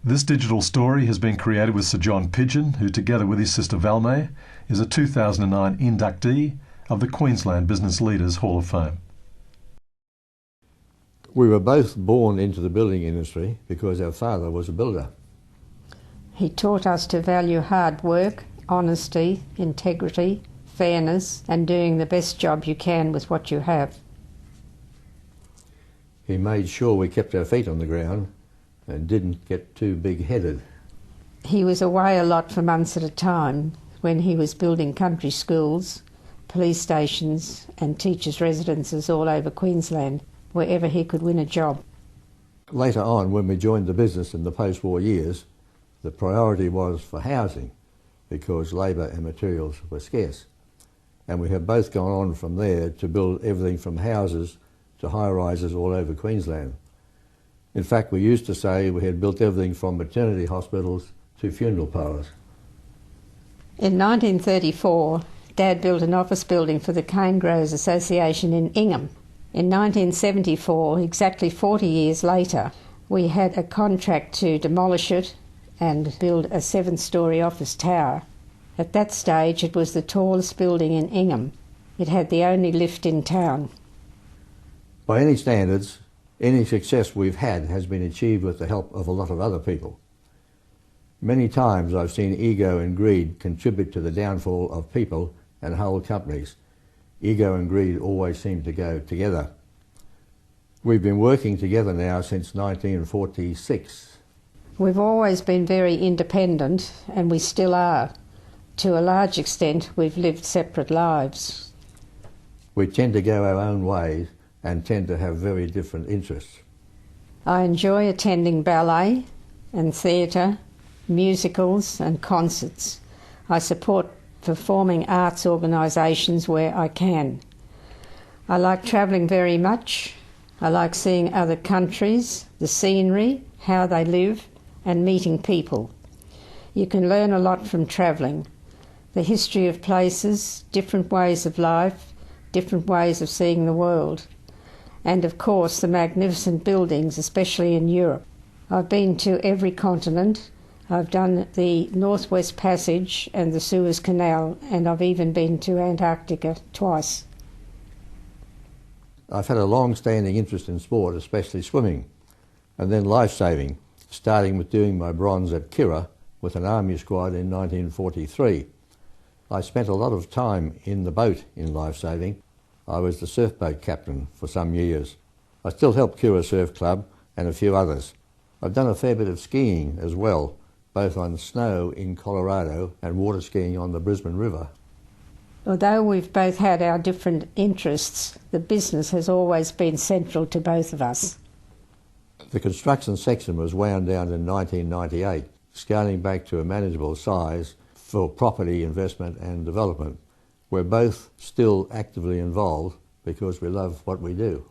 This digital story has been created with Sir John Pidgeon, who together with his sister Valmai is a 2009 inductee of the Queensland Business Leaders Hall of Fame. We were both born into the building industry because our father was a builder. He taught us to value hard work, honesty, integrity, fairness, and doing the best job you can with what you have. He made sure we kept our feet on the ground and didn't get too big-headed. He was away a lot for months at a time when he was building country schools, police stations and teachers' residences all over Queensland, wherever he could win a job. Later on, when we joined the business in the post-war years, the priority was for housing because labour and materials were scarce. And we have both gone on from there to build everything from houses to high-rises all over Queensland. In fact, we used to say we had built everything from maternity hospitals to funeral parlours. In 1934, Dad built an office building for the Cane Growers Association in Ingham. In 1974, exactly 40 years later, we had a contract to demolish it and build a 7-storey office tower. At that stage, it was the tallest building in Ingham. It had the only lift in town. By any standards, any success we've had has been achieved with the help of a lot of other people. Many times I've seen ego and greed contribute to the downfall of people and whole companies. Ego and greed always seem to go together. We've been working together now since 1946. We've always been very independent, and we still are. To a large extent, we've lived separate lives. We tend to go our own ways and tend to have very different interests. I enjoy attending ballet and theatre, musicals and concerts. I support performing arts organisations where I can. I like travelling very much. I like seeing other countries, the scenery, how they live, and meeting people. You can learn a lot from travelling. The history of places, different ways of life, different ways of seeing the world. And of course the magnificent buildings, especially in Europe. I've been to every continent. I've done the Northwest Passage and the Suez Canal, and I've even been to Antarctica twice. I've had a long-standing interest in sport, especially swimming, and then life-saving, starting with doing my bronze at Kirra with an army squad in 1943. I spent a lot of time in the boat in life-saving. I was the surf boat captain for some years. I still help Kirra Surf Club and a few others. I've done a fair bit of skiing as well, both on snow in Colorado and water skiing on the Brisbane River. Although we've both had our different interests, the business has always been central to both of us. The construction section was wound down in 1998, scaling back to a manageable size for property investment and development. We're both still actively involved because we love what we do.